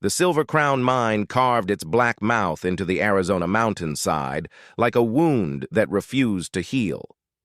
The Silver Crown mine carved its black mouth into the Arizona mountainside like a wound that refused to heal.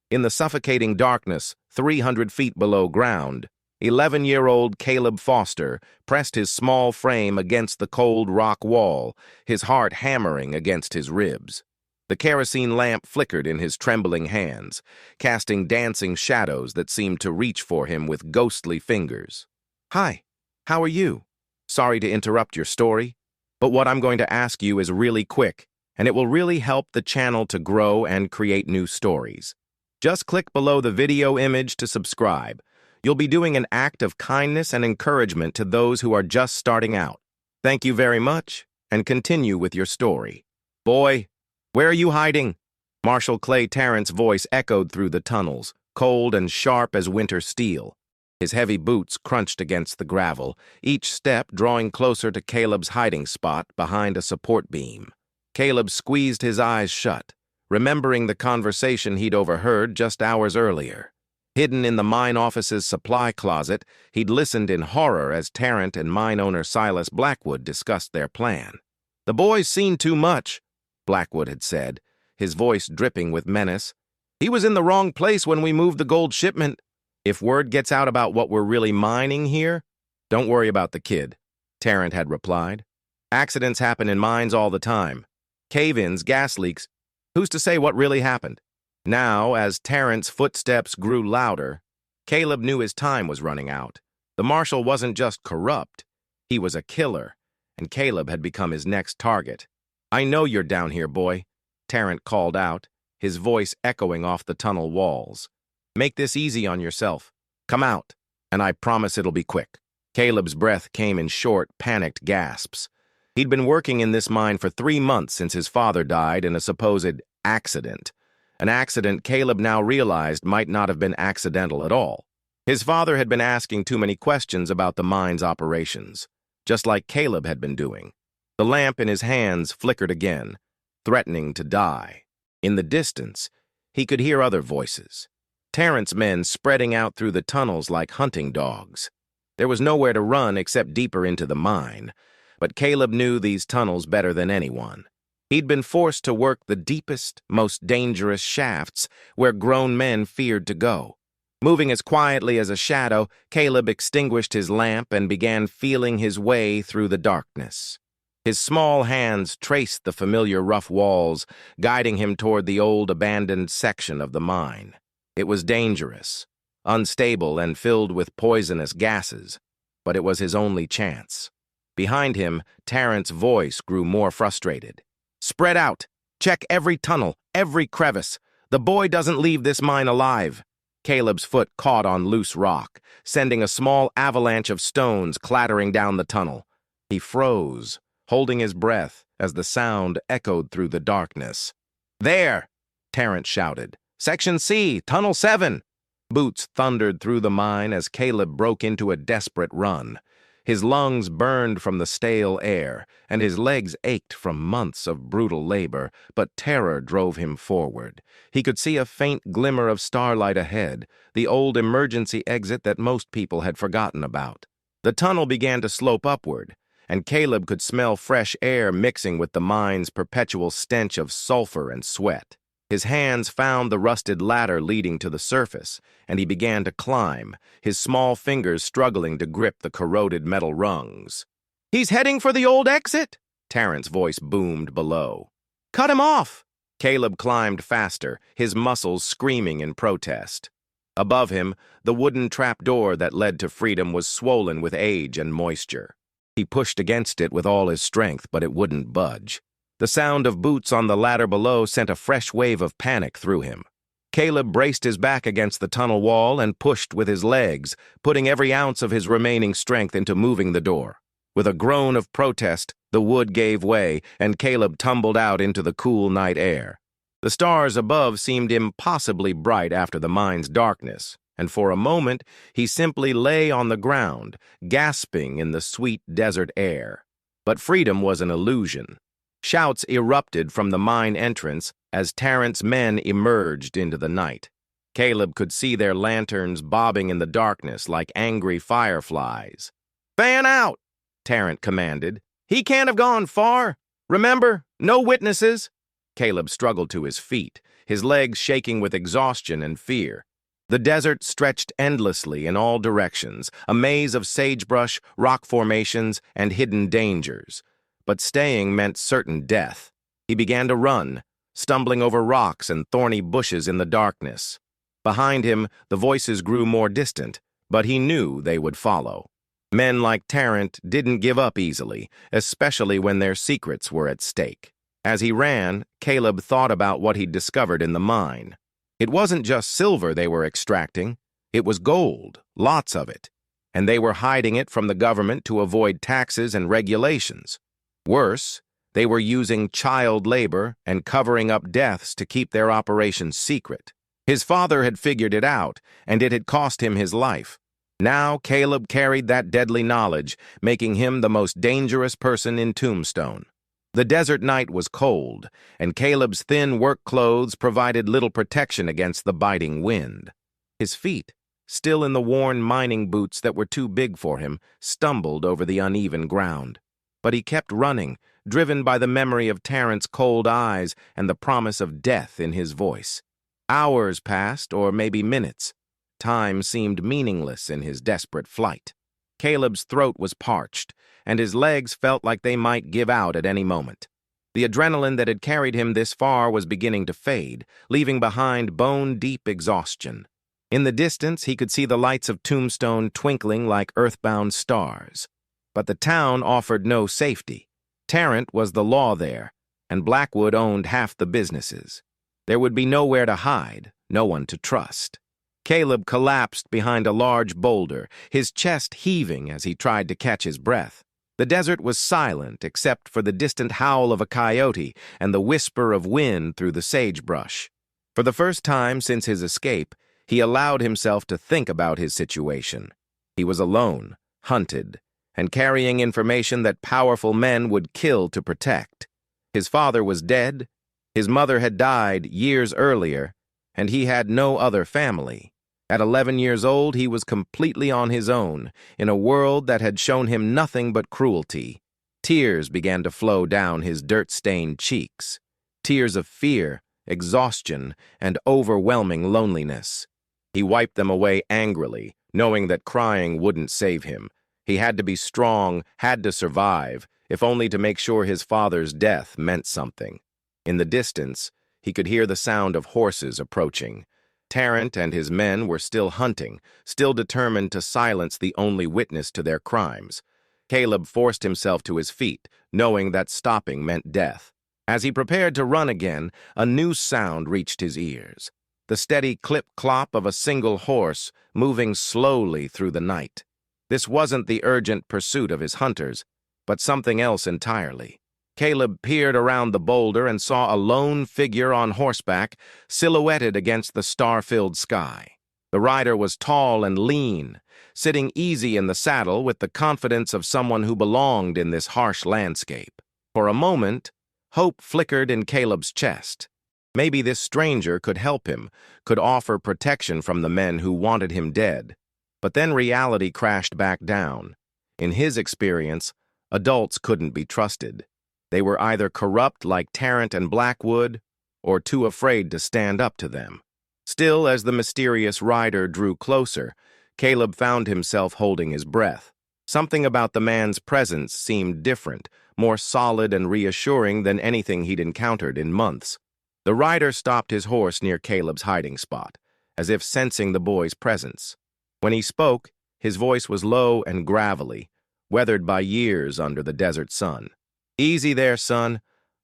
In the suffocating darkness, 300 feet below ground, 11-year-old Caleb Foster pressed his small frame against the cold rock wall, his heart hammering against his ribs. The kerosene lamp flickered in his trembling hands, casting dancing shadows that seemed to reach for him with ghostly fingers. "Hi, how are you? Sorry to interrupt your story, but what I'm going to ask you is really quick, and it will really help the channel to grow and create new stories. Just click below the video image to subscribe. You'll be doing an act of kindness and encouragement to those who are just starting out. Thank you very much, and continue with your story." "Boy, where are you hiding?" Marshal Clay Tarrant's voice echoed through the tunnels, cold and sharp as winter steel. His heavy boots crunched against the gravel, each step drawing closer to Caleb's hiding spot behind a support beam. Caleb squeezed his eyes shut, remembering the conversation he'd overheard just hours earlier. Hidden in the mine office's supply closet, he'd listened in horror as Tarrant and mine owner Silas Blackwood discussed their plan. "The boy's seen too much," Blackwood had said, his voice dripping with menace. "He was in the wrong place when we moved the gold shipment. If word gets out about what we're really mining here—" "Don't worry about the kid," Tarrant had replied. "Accidents happen in mines all the time. Cave-ins, gas leaks. Who's to say what really happened?" Now, as Tarrant's footsteps grew louder, Caleb knew his time was running out. The marshal wasn't just corrupt, he was a killer, and Caleb had become his next target. "I know you're down here, boy," Tarrant called out, his voice echoing off the tunnel walls. "Make this easy on yourself. Come out, and I promise it'll be quick." Caleb's breath came in short, panicked gasps. He'd been working in this mine for 3 months since his father died in a supposed accident. An accident Caleb now realized might not have been accidental at all. His father had been asking too many questions about the mine's operations, just like Caleb had been doing. The lamp in his hands flickered again, threatening to die. In the distance, he could hear other voices. Tarrant's men spreading out through the tunnels like hunting dogs. There was nowhere to run except deeper into the mine, but Caleb knew these tunnels better than anyone. He'd been forced to work the deepest, most dangerous shafts where grown men feared to go. Moving as quietly as a shadow, Caleb extinguished his lamp and began feeling his way through the darkness. His small hands traced the familiar rough walls, guiding him toward the old abandoned section of the mine. It was dangerous, unstable, and filled with poisonous gases, but it was his only chance. Behind him, Tarrant's voice grew more frustrated. "Spread out! Check every tunnel, every crevice. The boy doesn't leave this mine alive." Caleb's foot caught on loose rock, sending a small avalanche of stones clattering down the tunnel. He froze, holding his breath as the sound echoed through the darkness. "There!" Tarrant shouted. "Section C, Tunnel 7! Boots thundered through the mine as Caleb broke into a desperate run. His lungs burned from the stale air, and his legs ached from months of brutal labor, but terror drove him forward. He could see a faint glimmer of starlight ahead, the old emergency exit that most people had forgotten about. The tunnel began to slope upward, and Caleb could smell fresh air mixing with the mine's perpetual stench of sulfur and sweat. His hands found the rusted ladder leading to the surface, and he began to climb, his small fingers struggling to grip the corroded metal rungs. "He's heading for the old exit!" Tarrant's voice boomed below. "Cut him off!" Caleb climbed faster, his muscles screaming in protest. Above him, the wooden trapdoor that led to freedom was swollen with age and moisture. He pushed against it with all his strength, but it wouldn't budge. The sound of boots on the ladder below sent a fresh wave of panic through him. Caleb braced his back against the tunnel wall and pushed with his legs, putting every ounce of his remaining strength into moving the door. With a groan of protest, the wood gave way, and Caleb tumbled out into the cool night air. The stars above seemed impossibly bright after the mine's darkness, and for a moment he simply lay on the ground, gasping in the sweet desert air. But freedom was an illusion. Shouts erupted from the mine entrance as Tarrant's men emerged into the night. Caleb could see their lanterns bobbing in the darkness like angry fireflies. "Fan out!" Tarrant commanded. "He can't have gone far. Remember, no witnesses." Caleb struggled to his feet, his legs shaking with exhaustion and fear. The desert stretched endlessly in all directions, a maze of sagebrush, rock formations, and hidden dangers. But staying meant certain death. He began to run, stumbling over rocks and thorny bushes in the darkness. Behind him, the voices grew more distant, but he knew they would follow. Men like Tarrant didn't give up easily, especially when their secrets were at stake. As he ran, Caleb thought about what he'd discovered in the mine. It wasn't just silver they were extracting, it was gold, lots of it, and they were hiding it from the government to avoid taxes and regulations. Worse, they were using child labor and covering up deaths to keep their operations secret. His father had figured it out, and it had cost him his life. Now Caleb carried that deadly knowledge, making him the most dangerous person in Tombstone. The desert night was cold, and Caleb's thin work clothes provided little protection against the biting wind. His feet, still in the worn mining boots that were too big for him, stumbled over the uneven ground. But he kept running, driven by the memory of Tarrant's cold eyes and the promise of death in his voice. Hours passed, or maybe minutes. Time seemed meaningless in his desperate flight. Caleb's throat was parched, and his legs felt like they might give out at any moment. The adrenaline that had carried him this far was beginning to fade, leaving behind bone-deep exhaustion. In the distance, he could see the lights of Tombstone twinkling like earthbound stars. But the town offered no safety. Tarrant was the law there, and Blackwood owned half the businesses. There would be nowhere to hide, no one to trust. Caleb collapsed behind a large boulder, his chest heaving as he tried to catch his breath. The desert was silent except for the distant howl of a coyote and the whisper of wind through the sagebrush. For the first time since his escape, he allowed himself to think about his situation. He was alone, hunted, and carrying information that powerful men would kill to protect. His father was dead, his mother had died years earlier, and he had no other family. At 11 years old, he was completely on his own, in a world that had shown him nothing but cruelty. Tears began to flow down his dirt-stained cheeks. Tears of fear, exhaustion, and overwhelming loneliness. He wiped them away angrily, knowing that crying wouldn't save him. He had to be strong, had to survive, if only to make sure his father's death meant something. In the distance, he could hear the sound of horses approaching. Tarrant and his men were still hunting, still determined to silence the only witness to their crimes. Caleb forced himself to his feet, knowing that stopping meant death. As he prepared to run again, a new sound reached his ears. The steady clip-clop of a single horse moving slowly through the night. This wasn't the urgent pursuit of his hunters, but something else entirely. Caleb peered around the boulder and saw a lone figure on horseback, silhouetted against the star-filled sky. The rider was tall and lean, sitting easy in the saddle with the confidence of someone who belonged in this harsh landscape. For a moment, hope flickered in Caleb's chest. Maybe this stranger could help him, could offer protection from the men who wanted him dead. But then reality crashed back down. In his experience, adults couldn't be trusted. They were either corrupt like Tarrant and Blackwood, or too afraid to stand up to them. Still, as the mysterious rider drew closer, Caleb found himself holding his breath. Something about the man's presence seemed different, more solid and reassuring than anything he'd encountered in months. The rider stopped his horse near Caleb's hiding spot, as if sensing the boy's presence. When he spoke, his voice was low and gravelly, weathered by years under the desert sun. "Easy there, son.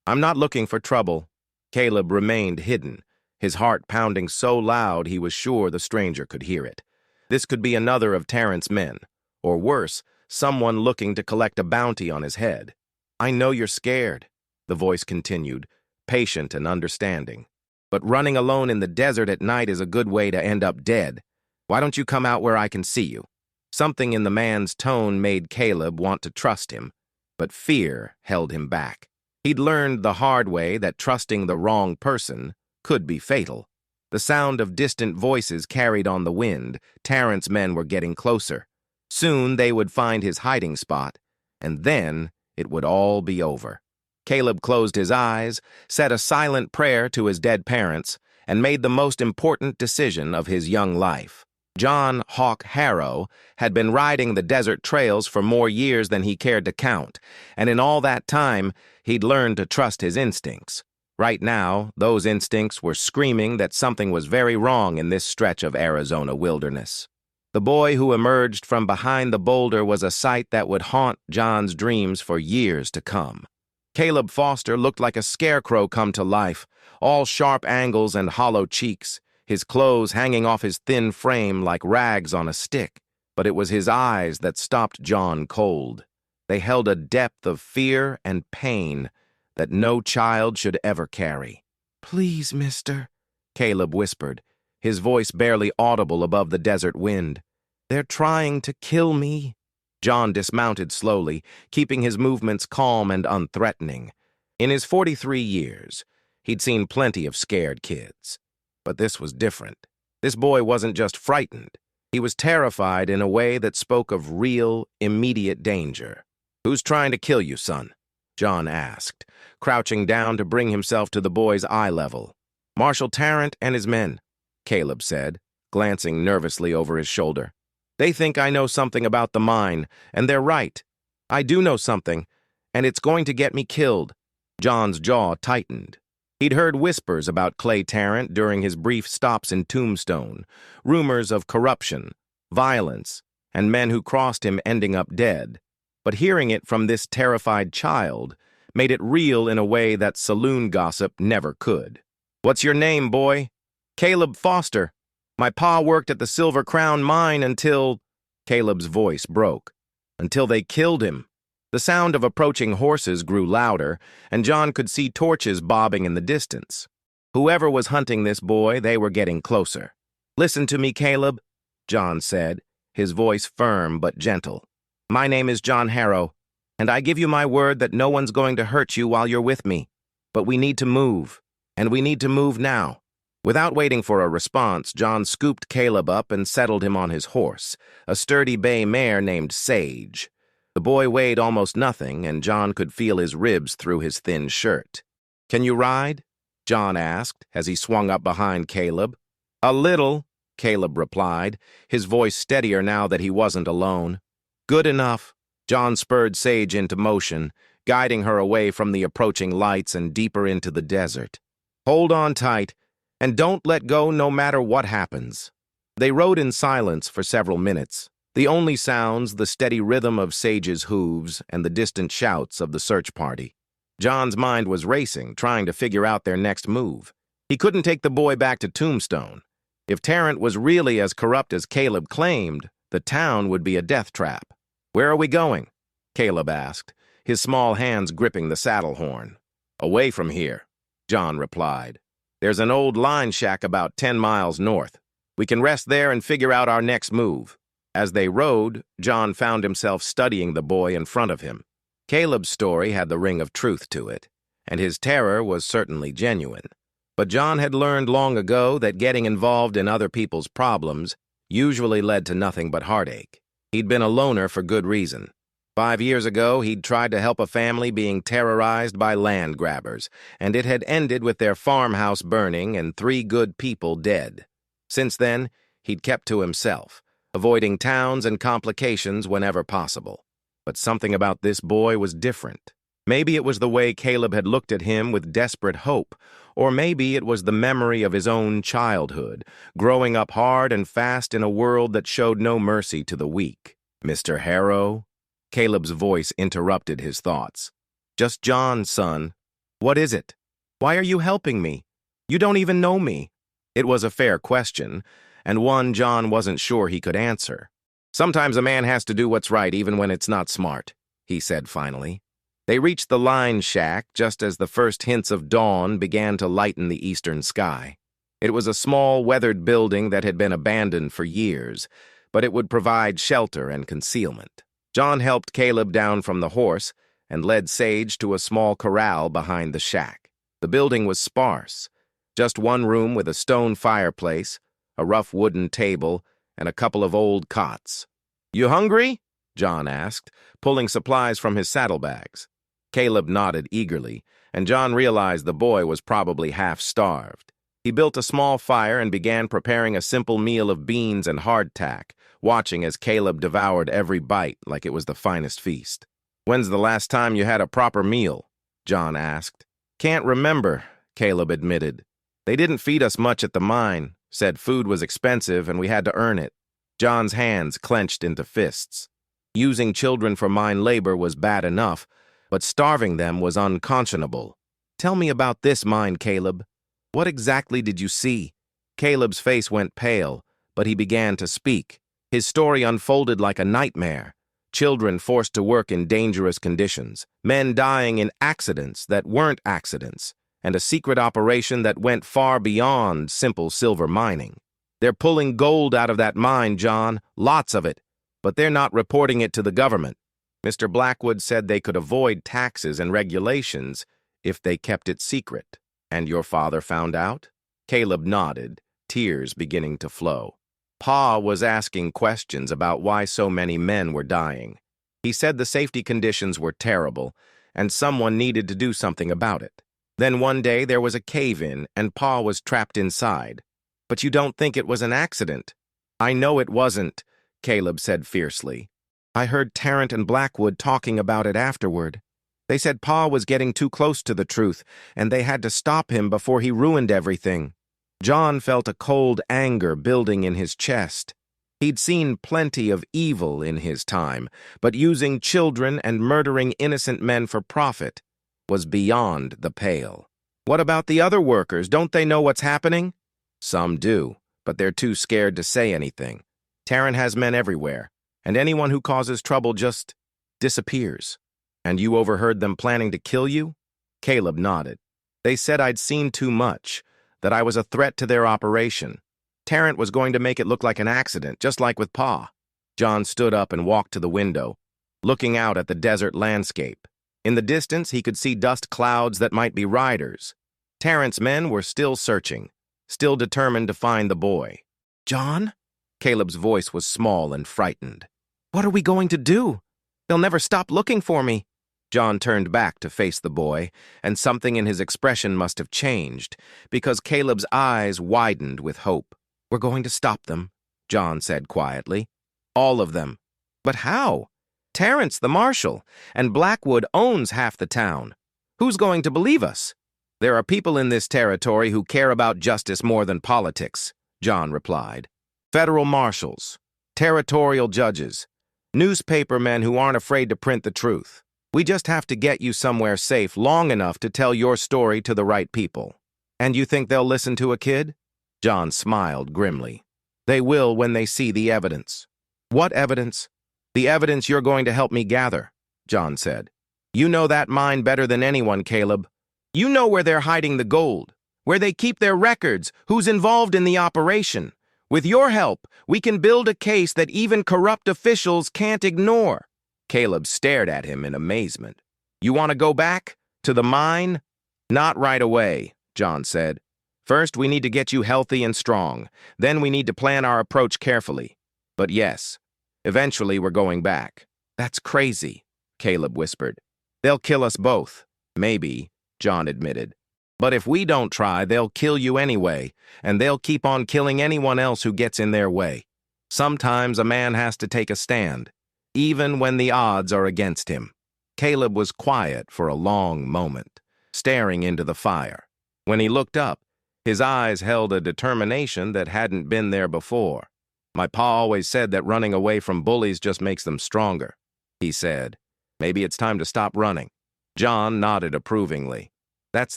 I'm not looking for trouble." Caleb remained hidden, his heart pounding so loud he was sure the stranger could hear it. This could be another of Tarrant's men, or worse, someone looking to collect a bounty on his head. "I know you're scared," the voice continued, patient and understanding. "But running alone in the desert at night is a good way to end up dead. Why don't you come out where I can see you?" Something in the man's tone made Caleb want to trust him, but fear held him back. He'd learned the hard way that trusting the wrong person could be fatal. The sound of distant voices carried on the wind. Tarrant's men were getting closer. Soon they would find his hiding spot, and then it would all be over. Caleb closed his eyes, said a silent prayer to his dead parents, and made the most important decision of his young life. John Hawk Harrow had been riding the desert trails for more years than he cared to count, and in all that time, he'd learned to trust his instincts. Right now, those instincts were screaming that something was very wrong in this stretch of Arizona wilderness. The boy who emerged from behind the boulder was a sight that would haunt John's dreams for years to come. Caleb Foster looked like a scarecrow come to life, all sharp angles and hollow cheeks, his clothes hanging off his thin frame like rags on a stick. But it was his eyes that stopped John cold. They held a depth of fear and pain that no child should ever carry. "Please, mister," Caleb whispered, his voice barely audible above the desert wind. "They're trying to kill me." John dismounted slowly, keeping his movements calm and unthreatening. In his 43 years, he'd seen plenty of scared kids. But this was different. This boy wasn't just frightened. He was terrified in a way that spoke of real, immediate danger. "Who's trying to kill you, son?" John asked, crouching down to bring himself to the boy's eye level. "Marshal Tarrant and his men," Caleb said, glancing nervously over his shoulder. "They think I know something about the mine, and they're right. I do know something, and it's going to get me killed." John's jaw tightened. He'd heard whispers about Clay Tarrant during his brief stops in Tombstone, rumors of corruption, violence, and men who crossed him ending up dead. But hearing it from this terrified child made it real in a way that saloon gossip never could. "What's your name, boy?" "Caleb Foster. My pa worked at the Silver Crown mine until—" Caleb's voice broke. "Until they killed him." The sound of approaching horses grew louder, and John could see torches bobbing in the distance. Whoever was hunting this boy, they were getting closer. "Listen to me, Caleb," John said, his voice firm but gentle. "My name is John Harrow, and I give you my word that no one's going to hurt you while you're with me. But we need to move, and we need to move now." Without waiting for a response, John scooped Caleb up and settled him on his horse, a sturdy bay mare named Sage. The boy weighed almost nothing, and John could feel his ribs through his thin shirt. "Can you ride?" John asked as he swung up behind Caleb. "A little," Caleb replied, his voice steadier now that he wasn't alone. "Good enough." John spurred Sage into motion, guiding her away from the approaching lights and deeper into the desert. "Hold on tight, and don't let go no matter what happens." They rode in silence for several minutes, the only sounds the steady rhythm of Sage's hooves and the distant shouts of the search party. John's mind was racing, trying to figure out their next move. He couldn't take the boy back to Tombstone. If Tarrant was really as corrupt as Caleb claimed, the town would be a death trap. "Where are we going?" Caleb asked, his small hands gripping the saddle horn. "Away from here," John replied. "There's an old line shack about 10 miles north. We can rest there and figure out our next move." As they rode, John found himself studying the boy in front of him. Caleb's story had the ring of truth to it, and his terror was certainly genuine. But John had learned long ago that getting involved in other people's problems usually led to nothing but heartache. He'd been a loner for good reason. 5 years ago, he'd tried to help a family being terrorized by land grabbers, and it had ended with their farmhouse burning and 3 good people dead. Since then, he'd kept to himself, avoiding towns and complications whenever possible. But something about this boy was different. Maybe it was the way Caleb had looked at him with desperate hope, or maybe it was the memory of his own childhood, growing up hard and fast in a world that showed no mercy to the weak. "Mr. Harrow?" Caleb's voice interrupted his thoughts. "Just John, son. What is it? Why are you helping me? You don't even know me." It was a fair question, and one John wasn't sure he could answer. "Sometimes a man has to do what's right even when it's not smart," he said finally. They reached the line shack just as the first hints of dawn began to lighten the eastern sky. It was a small, weathered building that had been abandoned for years, but it would provide shelter and concealment. John helped Caleb down from the horse and led Sage to a small corral behind the shack. The building was sparse, just one room with a stone fireplace, a rough wooden table, and a couple of old cots. "You hungry?" John asked, pulling supplies from his saddlebags. Caleb nodded eagerly, and John realized the boy was probably half-starved. He built a small fire and began preparing a simple meal of beans and hardtack, watching as Caleb devoured every bite like it was the finest feast. "When's the last time you had a proper meal?" John asked. "Can't remember," Caleb admitted. "They didn't feed us much at the mine, said food was expensive and we had to earn it." John's hands clenched into fists. Using children for mine labor was bad enough, but starving them was unconscionable. "Tell me about this mine, Caleb. What exactly did you see?" Caleb's face went pale, but he began to speak. His story unfolded like a nightmare. Children forced to work in dangerous conditions, men dying in accidents that weren't accidents, and a secret operation that went far beyond simple silver mining. "They're pulling gold out of that mine, John, lots of it, but they're not reporting it to the government. Mr. Blackwood said they could avoid taxes and regulations if they kept it secret." "And your father found out?" Caleb nodded, tears beginning to flow. Pa was asking questions about why so many men were dying. He said the safety conditions were terrible, and someone needed to do something about it. Then one day there was a cave-in, and Pa was trapped inside. "But you don't think it was an accident?" "I know it wasn't," Caleb said fiercely. "I heard Tarrant and Blackwood talking about it afterward. They said Pa was getting too close to the truth, and they had to stop him before he ruined everything." John felt a cold anger building in his chest. He'd seen plenty of evil in his time, but using children and murdering innocent men for profit was beyond the pale. "What about the other workers? Don't they know what's happening?" "Some do, but they're too scared to say anything. Tarrant has men everywhere, and anyone who causes trouble just disappears." "And you overheard them planning to kill you?" Caleb nodded. "They said I'd seen too much, that I was a threat to their operation. Tarrant was going to make it look like an accident, just like with Pa." John stood up and walked to the window, looking out at the desert landscape. In the distance, he could see dust clouds that might be riders. Tarrant's men were still searching, still determined to find the boy. "John?" Caleb's voice was small and frightened. "What are we going to do? They'll never stop looking for me." John turned back to face the boy, and something in his expression must have changed, because Caleb's eyes widened with hope. "We're going to stop them," John said quietly. "All of them." "But how? Tarrant's the marshal, and Blackwood owns half the town. Who's going to believe us?" "There are people in this territory who care about justice more than politics," John replied. "Federal marshals, territorial judges, newspaper men who aren't afraid to print the truth. We just have to get you somewhere safe long enough to tell your story to the right people." "And you think they'll listen to a kid?" John smiled grimly. "They will when they see the evidence." "What evidence?" "The evidence you're going to help me gather," John said. "You know that mine better than anyone, Caleb. You know where they're hiding the gold, where they keep their records, who's involved in the operation. With your help, we can build a case that even corrupt officials can't ignore." Caleb stared at him in amazement. "You want to go back? To the mine?" "Not right away," John said. "First, we need to get you healthy and strong. Then we need to plan our approach carefully. But yes, eventually we're going back." "That's crazy," Caleb whispered. "They'll kill us both." "Maybe," John admitted. "But if we don't try, they'll kill you anyway, and they'll keep on killing anyone else who gets in their way. Sometimes a man has to take a stand, even when the odds are against him." Caleb was quiet for a long moment, staring into the fire. When he looked up, his eyes held a determination that hadn't been there before. "My pa always said that running away from bullies just makes them stronger," he said. "Maybe it's time to stop running." John nodded approvingly. "That's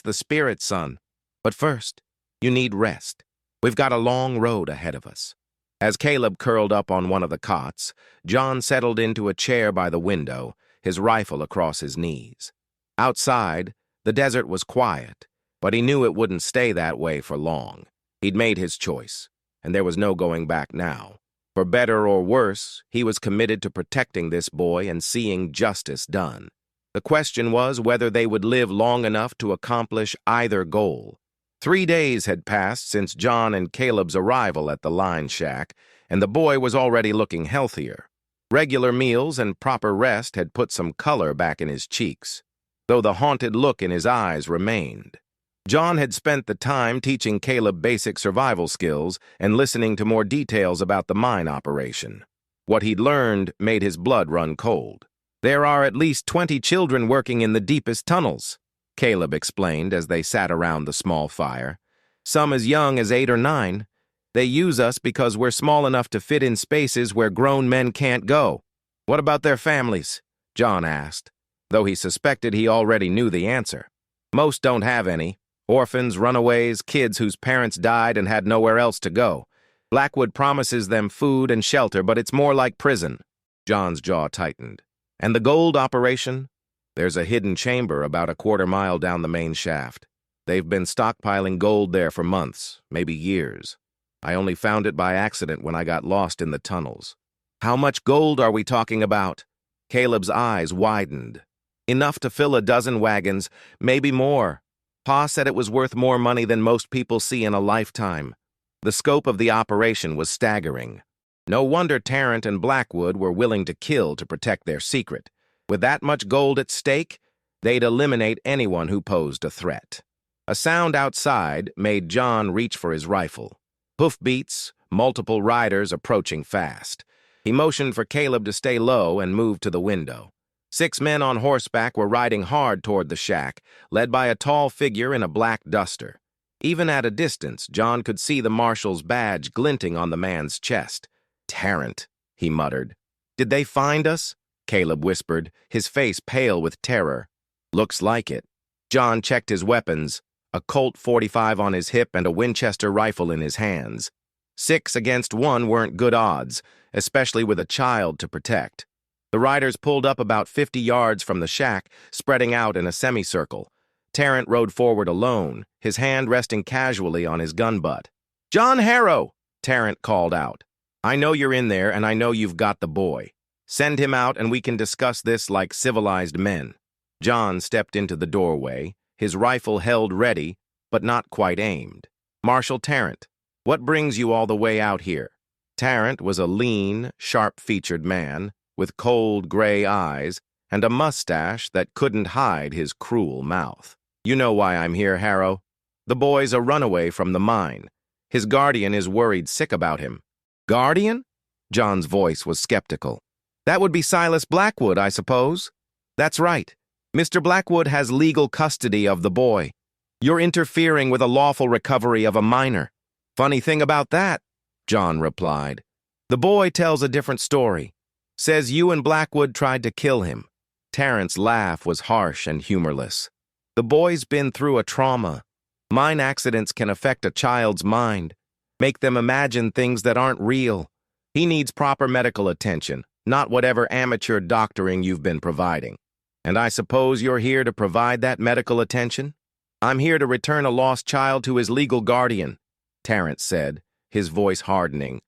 the spirit, son. But first, you need rest. We've got a long road ahead of us." As Caleb curled up on one of the cots, John settled into a chair by the window, his rifle across his knees. Outside, the desert was quiet, but he knew it wouldn't stay that way for long. He'd made his choice, and there was no going back now. For better or worse, he was committed to protecting this boy and seeing justice done. The question was whether they would live long enough to accomplish either goal. 3 days had passed since John and Caleb's arrival at the line shack, and the boy was already looking healthier. Regular meals and proper rest had put some color back in his cheeks, though the haunted look in his eyes remained. John had spent the time teaching Caleb basic survival skills and listening to more details about the mine operation. What he'd learned made his blood run cold. "There are at least 20 children working in the deepest tunnels," Caleb explained as they sat around the small fire. "Some as young as 8 or 9. They use us because we're small enough to fit in spaces where grown men can't go." "What about their families?" John asked, though he suspected he already knew the answer. "Most don't have any. Orphans, runaways, kids whose parents died and had nowhere else to go. Blackwood promises them food and shelter, but it's more like prison." John's jaw tightened. "And the gold operation?" "There's a hidden chamber about a quarter-mile down the main shaft. They've been stockpiling gold there for months, maybe years. I only found it by accident when I got lost in the tunnels." "How much gold are we talking about?" Caleb's eyes widened. "Enough to fill a dozen wagons, maybe more. Pa said it was worth more money than most people see in a lifetime." The scope of the operation was staggering. No wonder Tarrant and Blackwood were willing to kill to protect their secret. With that much gold at stake, they'd eliminate anyone who posed a threat. A sound outside made John reach for his rifle. Hoofbeats, multiple riders approaching fast. He motioned for Caleb to stay low and moved to the window. 6 men on horseback were riding hard toward the shack, led by a tall figure in a black duster. Even at a distance, John could see the marshal's badge glinting on the man's chest. "Tarrant," he muttered. "Did they find us?" Caleb whispered, his face pale with terror. "Looks like it." John checked his weapons, a Colt .45 on his hip and a Winchester rifle in his hands. 6 against 1 weren't good odds, especially with a child to protect. The riders pulled up about 50 yards from the shack, spreading out in a semicircle. Tarrant rode forward alone, his hand resting casually on his gun butt. "John Harrow!" Tarrant called out. "I know you're in there, and I know you've got the boy. Send him out and we can discuss this like civilized men." John stepped into the doorway, his rifle held ready, but not quite aimed. "Marshal Tarrant, what brings you all the way out here?" Tarrant was a lean, sharp-featured man, with cold gray eyes and a mustache that couldn't hide his cruel mouth. "You know why I'm here, Harrow. The boy's a runaway from the mine. His guardian is worried sick about him." "Guardian?" John's voice was skeptical. "That would be Silas Blackwood, I suppose." "That's right. Mr. Blackwood has legal custody of the boy. You're interfering with a lawful recovery of a minor." "Funny thing about that," John replied. "The boy tells a different story. Says you and Blackwood tried to kill him." Tarrant's laugh was harsh and humorless. "The boy's been through a trauma. Mine accidents can affect a child's mind, make them imagine things that aren't real. He needs proper medical attention, not whatever amateur doctoring you've been providing. And I suppose you're here to provide that medical attention?" "I'm here to return a lost child to his legal guardian," Tarrant said, his voice hardening.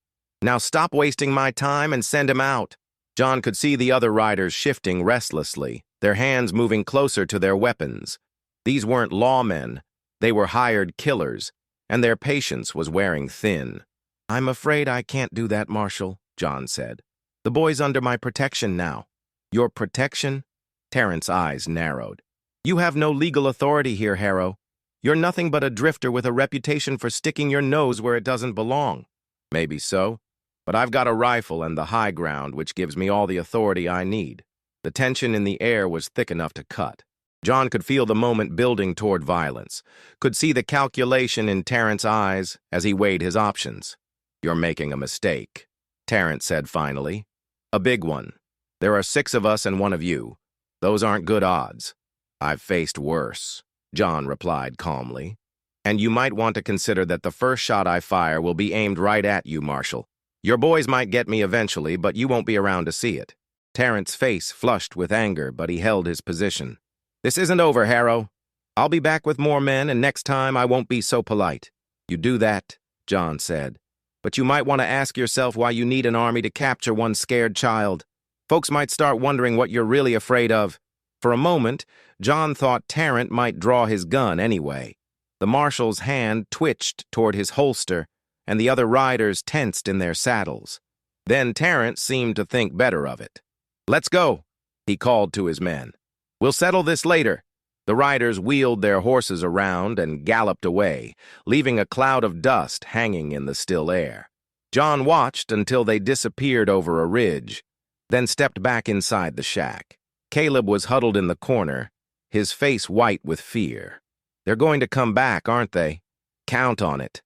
"Now stop wasting my time and send him out." John could see the other riders shifting restlessly, their hands moving closer to their weapons. These weren't lawmen, they were hired killers, and their patience was wearing thin. "I'm afraid I can't do that, Marshal," John said. "The boy's under my protection now." "Your protection?" Tarrant's eyes narrowed. "You have no legal authority here, Harrow. You're nothing but a drifter with a reputation for sticking your nose where it doesn't belong." "Maybe so, but I've got a rifle and the high ground, which gives me all the authority I need." The tension in the air was thick enough to cut. John could feel the moment building toward violence, could see the calculation in Tarrant's eyes as he weighed his options. "You're making a mistake," Tarrant said finally. "A big one. There are 6 of us and 1 of you. Those aren't good odds." "I've faced worse," John replied calmly. "And you might want to consider that the first shot I fire will be aimed right at you, Marshal. Your boys might get me eventually, but you won't be around to see it." Tarrant's face flushed with anger, but he held his position. "This isn't over, Harrow. I'll be back with more men, and next time I won't be so polite." "You do that," John said. "But you might want to ask yourself why you need an army to capture one scared child. Folks might start wondering what you're really afraid of." For a moment, John thought Tarrant might draw his gun anyway. The marshal's hand twitched toward his holster, and the other riders tensed in their saddles. Then Tarrant seemed to think better of it. "Let's go," he called to his men. "We'll settle this later." The riders wheeled their horses around and galloped away, leaving a cloud of dust hanging in the still air. John watched until they disappeared over a ridge, then stepped back inside the shack. Caleb was huddled in the corner, his face white with fear. "They're going to come back, aren't they?" "Count on it,"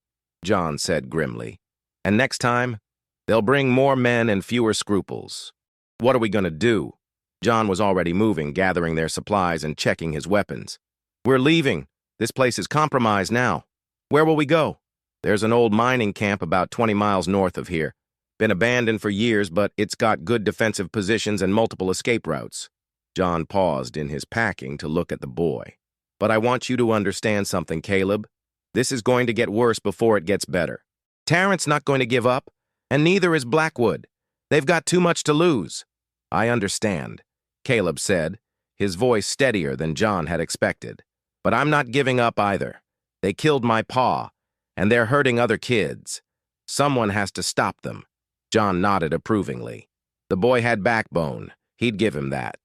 John said grimly. "And next time, they'll bring more men and fewer scruples." "What are we going to do?" John was already moving, gathering their supplies and checking his weapons. "We're leaving. This place is compromised now." "Where will we go?" "There's an old mining camp about 20 miles north of here. Been abandoned for years, but it's got good defensive positions and multiple escape routes." John paused in his packing to look at the boy. "But I want you to understand something, Caleb. This is going to get worse before it gets better. Tarrant's not going to give up, and neither is Blackwood. They've got too much to lose." "I understand," Caleb said, his voice steadier than John had expected. "But I'm not giving up either. They killed my pa, and they're hurting other kids. Someone has to stop them." John nodded approvingly. The boy had backbone. He'd give him that.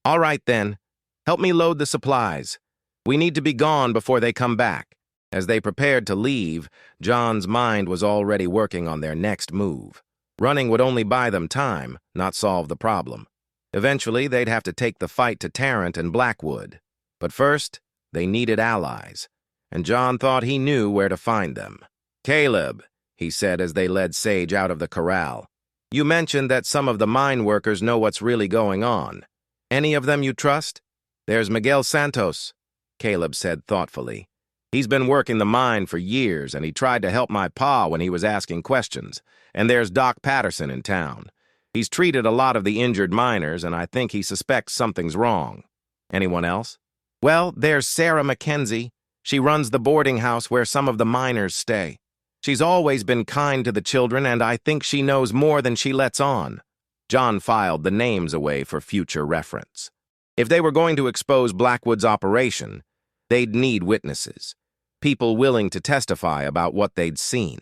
"All right, then. Help me load the supplies. We need to be gone before they come back." As they prepared to leave, John's mind was already working on their next move. Running would only buy them time, not solve the problem. Eventually, they'd have to take the fight to Tarrant and Blackwood. But first, they needed allies, and John thought he knew where to find them. "Caleb," he said as they led Sage out of the corral, "you mentioned that some of the mine workers know what's really going on. Any of them you trust?" "There's Miguel Santos," Caleb said thoughtfully. "He's been working the mine for years, and he tried to help my pa when he was asking questions. And there's Doc Patterson in town. He's treated a lot of the injured miners, and I think he suspects something's wrong." "Anyone else?" "Well, there's Sarah Mackenzie. She runs the boarding house where some of the miners stay. She's always been kind to the children, and I think she knows more than she lets on." John filed the names away for future reference. If they were going to expose Blackwood's operation, they'd need witnesses, people willing to testify about what they'd seen.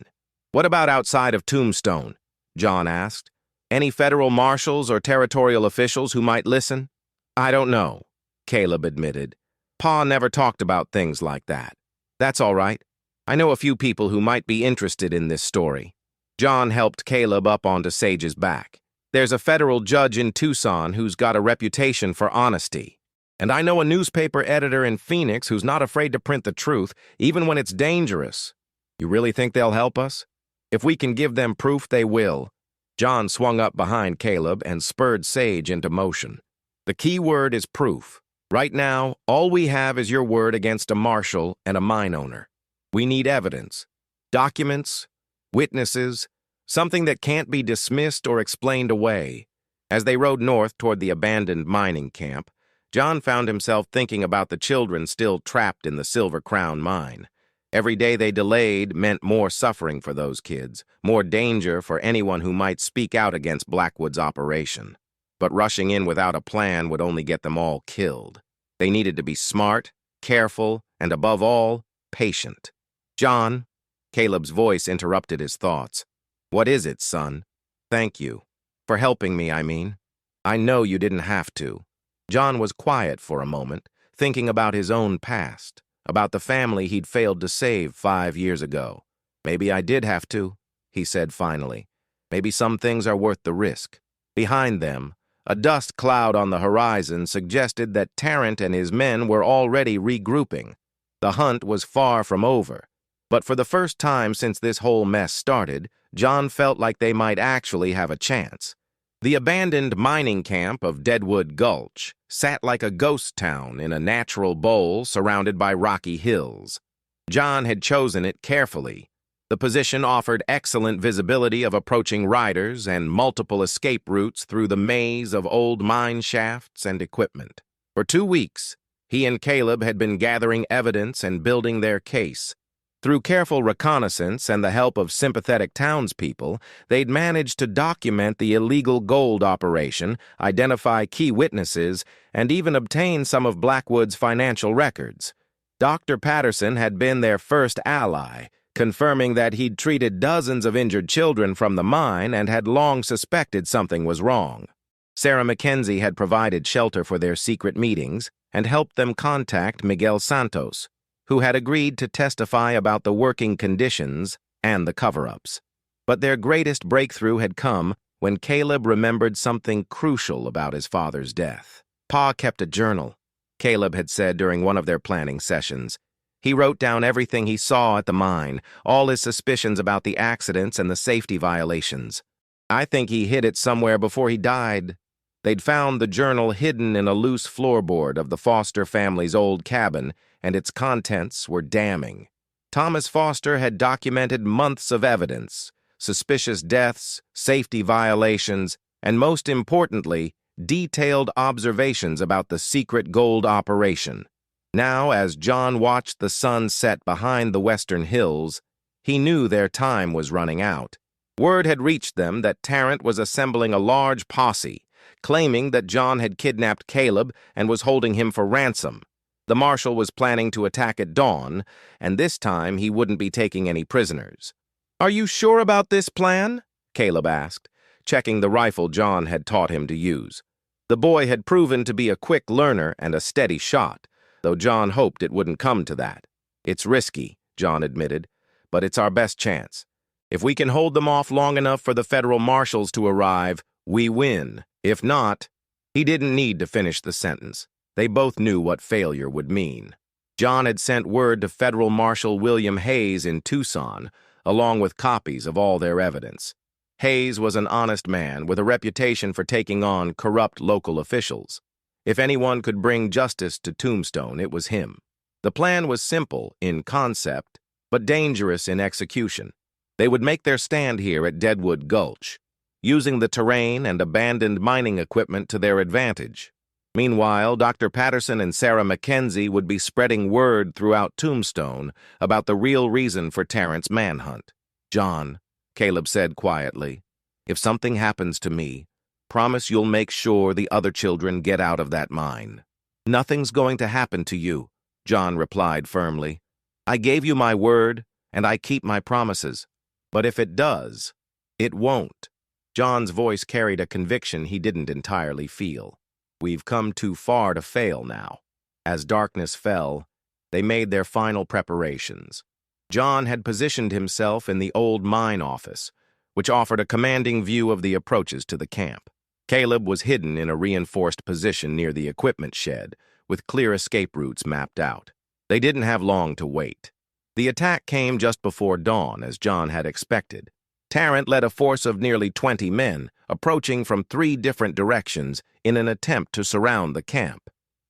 "What about outside of Tombstone?" John asked. "Any federal marshals or territorial officials who might listen?" "I don't know," Caleb admitted. "Pa never talked about things like that." "That's all right. I know a few people who might be interested in this story." John helped Caleb up onto Sage's back. "There's a federal judge in Tucson who's got a reputation for honesty. And I know a newspaper editor in Phoenix who's not afraid to print the truth, even when it's dangerous. You really think they'll help us? If we can give them proof, they will." John swung up behind Caleb and spurred Sage into motion. "The key word is proof. Right now, all we have is your word against a marshal and a mine owner. We need evidence, documents, witnesses, something that can't be dismissed or explained away." As they rode north toward the abandoned mining camp, John found himself thinking about the children still trapped in the Silver Crown mine. Every day they delayed meant more suffering for those kids, more danger for anyone who might speak out against Blackwood's operation. But rushing in without a plan would only get them all killed. They needed to be smart, careful, and above all, patient. "John," Caleb's voice interrupted his thoughts. "What is it, son?" "Thank you. For helping me, I mean. I know you didn't have to." John was quiet for a moment, thinking about his own past, about the family he'd failed to save 5 years ago. "Maybe I did have to," he said finally. "Maybe some things are worth the risk." Behind them, a dust cloud on the horizon suggested that Tarrant and his men were already regrouping. The hunt was far from over. But for the first time since this whole mess started, John felt like they might actually have a chance. The abandoned mining camp of Deadwood Gulch sat like a ghost town in a natural bowl surrounded by rocky hills. John had chosen it carefully. The position offered excellent visibility of approaching riders and multiple escape routes through the maze of old mine shafts and equipment. For 2 weeks, he and Caleb had been gathering evidence and building their case. Through careful reconnaissance and the help of sympathetic townspeople, they'd managed to document the illegal gold operation, identify key witnesses, and even obtain some of Blackwood's financial records. Dr. Patterson had been their first ally, confirming that he'd treated dozens of injured children from the mine and had long suspected something was wrong. Sarah Mackenzie had provided shelter for their secret meetings and helped them contact Miguel Santos, who had agreed to testify about the working conditions and the cover-ups. But their greatest breakthrough had come when Caleb remembered something crucial about his father's death. Pa kept a journal, Caleb had said during one of their planning sessions. He wrote down everything he saw at the mine, all his suspicions about the accidents and the safety violations. I think he hid it somewhere before he died. They'd found the journal hidden in a loose floorboard of the Foster family's old cabin, and its contents were damning. Thomas Foster had documented months of evidence, suspicious deaths, safety violations, and most importantly, detailed observations about the secret gold operation. Now, as John watched the sun set behind the western hills, he knew their time was running out. Word had reached them that Tarrant was assembling a large posse, claiming that John had kidnapped Caleb and was holding him for ransom. The marshal was planning to attack at dawn, and this time he wouldn't be taking any prisoners. "Are you sure about this plan?" Caleb asked, checking the rifle John had taught him to use. The boy had proven to be a quick learner and a steady shot, though John hoped it wouldn't come to that. "It's risky," John admitted, "but it's our best chance. If we can hold them off long enough for the federal marshals to arrive, we win. If not..." He didn't need to finish the sentence. They both knew what failure would mean. John had sent word to Federal Marshal William Hayes in Tucson, along with copies of all their evidence. Hayes was an honest man with a reputation for taking on corrupt local officials. If anyone could bring justice to Tombstone, it was him. The plan was simple in concept, but dangerous in execution. They would make their stand here at Deadwood Gulch, using the terrain and abandoned mining equipment to their advantage. Meanwhile, Dr. Patterson and Sarah Mackenzie would be spreading word throughout Tombstone about the real reason for Tarrant's manhunt. "John," Caleb said quietly, "if something happens to me, promise you'll make sure the other children get out of that mine." "Nothing's going to happen to you," John replied firmly. "I gave you my word, and I keep my promises. But if it does, it won't." John's voice carried a conviction he didn't entirely feel. "We've come too far to fail now." As darkness fell, they made their final preparations. John had positioned himself in the old mine office, which offered a commanding view of the approaches to the camp. Caleb was hidden in a reinforced position near the equipment shed, with clear escape routes mapped out. They didn't have long to wait. The attack came just before dawn, as John had expected. Tarrant led a force of nearly 20 men, approaching from 3 different directions in an attempt to surround the camp.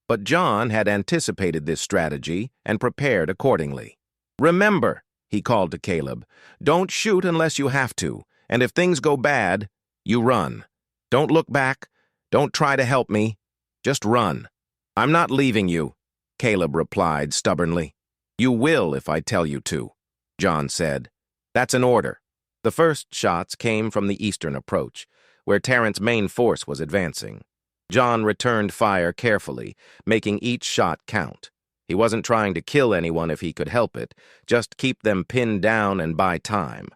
But John had anticipated this strategy and prepared accordingly. "Remember," he called to Caleb, "don't shoot unless you have to, and if things go bad, you run. Don't look back. Don't try to help me. Just run." "I'm not leaving you," Caleb replied stubbornly. "You will if I tell you to," John said. "That's an order." The first shots came from the eastern approach, where Tarrant's main force was advancing. John returned fire carefully, making each shot count. He wasn't trying to kill anyone if he could help it, just keep them pinned down and buy time.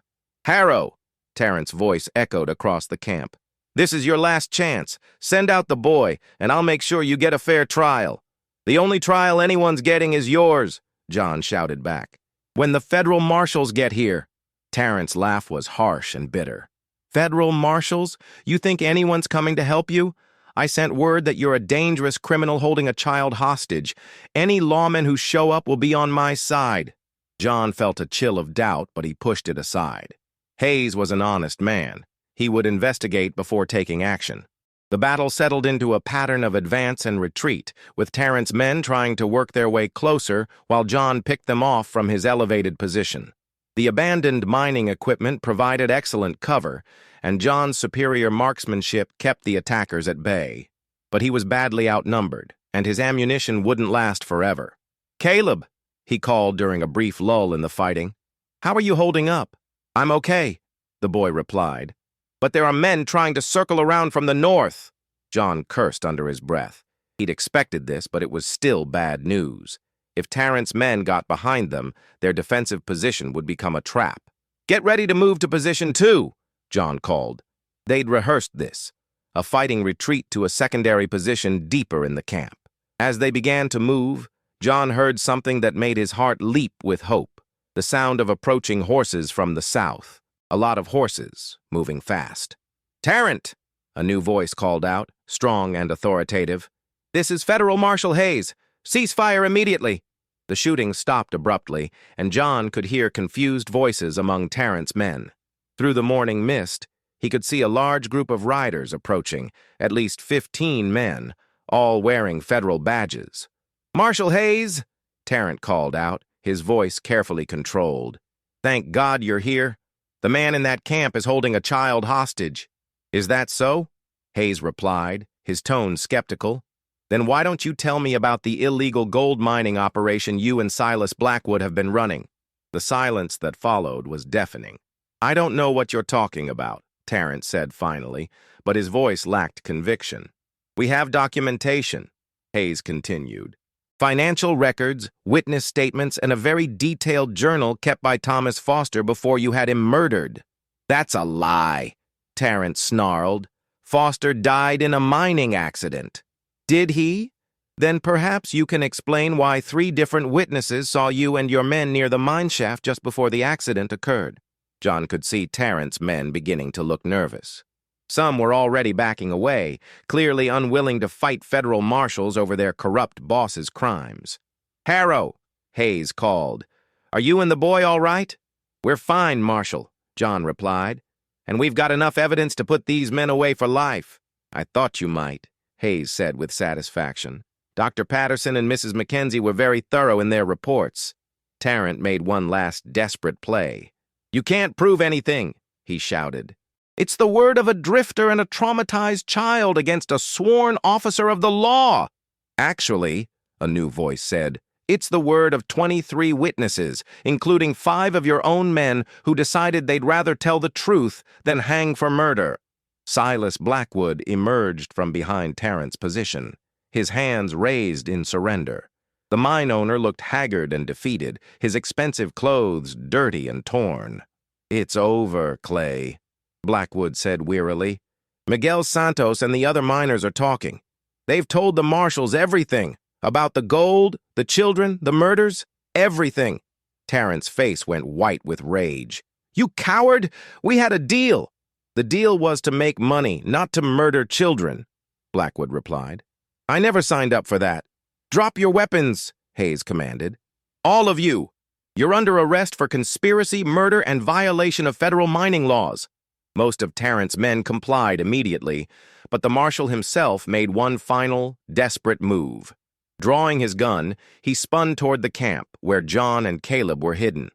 "Harrow!" Tarrant's voice echoed across the camp. "This is your last chance. Send out the boy, and I'll make sure you get a fair trial." "The only trial anyone's getting is yours," John shouted back. "When the federal marshals get here." Tarrant's laugh was harsh and bitter. "Federal marshals? You think anyone's coming to help you? I sent word that you're a dangerous criminal holding a child hostage. Any lawmen who show up will be on my side." John felt a chill of doubt, but he pushed it aside. Hayes was an honest man. He would investigate before taking action. The battle settled into a pattern of advance and retreat, with Tarrant's men trying to work their way closer while John picked them off from his elevated position. The abandoned mining equipment provided excellent cover, and John's superior marksmanship kept the attackers at bay. But he was badly outnumbered, and his ammunition wouldn't last forever. "Caleb," he called during a brief lull in the fighting. "How are you holding up?" "I'm okay," the boy replied. "But there are men trying to circle around from the north." John cursed under his breath. He'd expected this, but it was still bad news. If Tarrant's men got behind them, their defensive position would become a trap. "Get ready to move to position 2, John called. They'd rehearsed this, a fighting retreat to a secondary position deeper in the camp. As they began to move, John heard something that made his heart leap with hope, the sound of approaching horses from the south, a lot of horses moving fast. "Tarrant!" a new voice called out, strong and authoritative. "This is Federal Marshal Hayes. Cease fire immediately." The shooting stopped abruptly, and John could hear confused voices among Tarrant's men. Through the morning mist, he could see a large group of riders approaching, at least 15 men, all wearing federal badges. "Marshal Hayes!" Tarrant called out, his voice carefully controlled. "Thank God you're here. The man in that camp is holding a child hostage." "Is that so?" Hayes replied, his tone skeptical. "Then why don't you tell me about the illegal gold mining operation you and Silas Blackwood have been running?" The silence that followed was deafening. "I don't know what you're talking about," Tarrant said finally, but his voice lacked conviction. "We have documentation," Hayes continued. "Financial records, witness statements, and a very detailed journal kept by Thomas Foster before you had him murdered." "That's a lie," Tarrant snarled. "Foster died in a mining accident." "Did he? Then perhaps you can explain why 3 different witnesses saw you and your men near the mine shaft just before the accident occurred." John could see Tarrant's men beginning to look nervous. Some were already backing away, clearly unwilling to fight federal marshals over their corrupt boss's crimes. "Harrow," Hayes called. "Are you and the boy all right?" "We're fine, Marshal," John replied. "And we've got enough evidence to put these men away for life." "I thought you might," Hayes said with satisfaction. "Dr. Patterson and Mrs. Mackenzie were very thorough in their reports." Tarrant made one last desperate play. "You can't prove anything," he shouted. "It's the word of a drifter and a traumatized child against a sworn officer of the law." "Actually," a new voice said, "it's the word of 23 witnesses, including 5 of your own men who decided they'd rather tell the truth than hang for murder." Silas Blackwood emerged from behind Tarrant's position, his hands raised in surrender. The mine owner looked haggard and defeated, his expensive clothes dirty and torn. "It's over, Clay," Blackwood said wearily. "Miguel Santos and the other miners are talking. They've told the marshals everything, about the gold, the children, the murders, everything." Tarrant's face went white with rage. "You coward! We had a deal." "The deal was to make money, not to murder children," Blackwood replied. "I never signed up for that." "Drop your weapons," Hayes commanded. "All of you. You're under arrest for conspiracy, murder, and violation of federal mining laws." Most of Tarrant's men complied immediately, but the marshal himself made one final, desperate move. Drawing his gun, he spun toward the camp, where John and Caleb were hidden.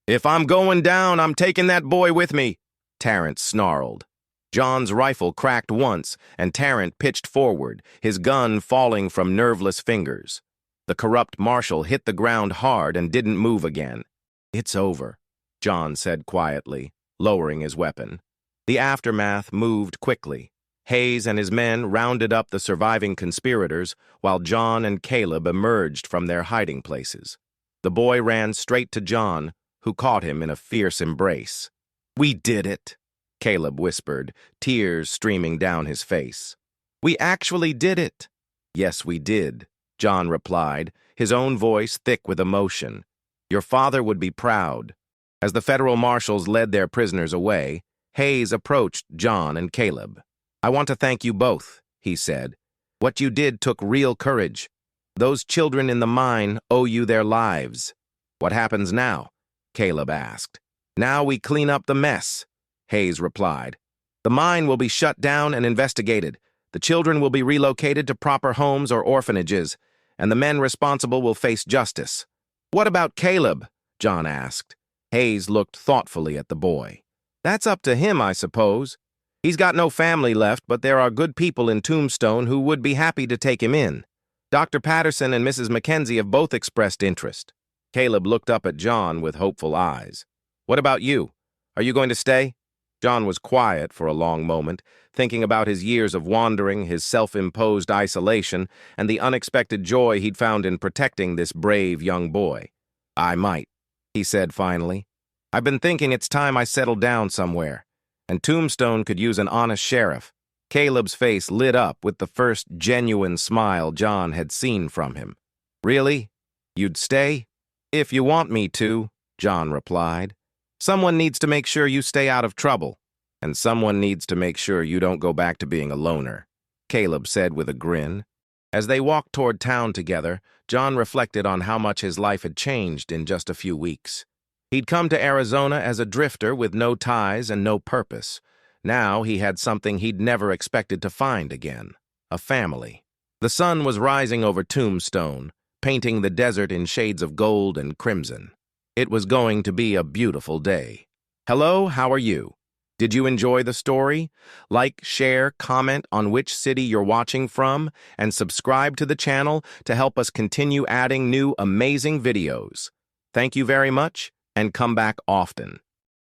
"If I'm going down, I'm taking that boy with me," Tarrant snarled. John's rifle cracked once, and Tarrant pitched forward, his gun falling from nerveless fingers. The corrupt marshal hit the ground hard and didn't move again. "It's over," John said quietly, lowering his weapon. The aftermath moved quickly. Hayes and his men rounded up the surviving conspirators, while John and Caleb emerged from their hiding places. The boy ran straight to John, who caught him in a fierce embrace. "We did it," Caleb whispered, tears streaming down his face. "We actually did it." "Yes, we did," John replied, his own voice thick with emotion. "Your father would be proud." As the federal marshals led their prisoners away, Hayes approached John and Caleb. "I want to thank you both," he said. "What you did took real courage. Those children in the mine owe you their lives." "What happens now?" Caleb asked. "Now we clean up the mess," Hayes replied. "The mine will be shut down and investigated. The children will be relocated to proper homes or orphanages, and the men responsible will face justice." "What about Caleb?" John asked. Hayes looked thoughtfully at the boy. "That's up to him, I suppose. He's got no family left, but there are good people in Tombstone who would be happy to take him in. Dr. Patterson and Mrs. Mackenzie have both expressed interest." Caleb looked up at John with hopeful eyes. "What about you? Are you going to stay?" John was quiet for a long moment, thinking about his years of wandering, his self-imposed isolation, and the unexpected joy he'd found in protecting this brave young boy. "I might," he said finally. "I've been thinking it's time I settled down somewhere, and Tombstone could use an honest sheriff." Caleb's face lit up with the first genuine smile John had seen from him. "Really? You'd stay?" "If you want me to," John replied. "Someone needs to make sure you stay out of trouble, and someone needs to make sure you don't go back to being a loner," Caleb said with a grin. As they walked toward town together, John reflected on how much his life had changed in just a few weeks. He'd come to Arizona as a drifter with no ties and no purpose. Now he had something he'd never expected to find again: a family. The sun was rising over Tombstone, painting the desert in shades of gold and crimson. It was going to be a beautiful day. Hello, how are you? Did you enjoy the story? Like, share, comment on which city you're watching from, and subscribe to the channel to help us continue adding new amazing videos. Thank you very much, and come back often.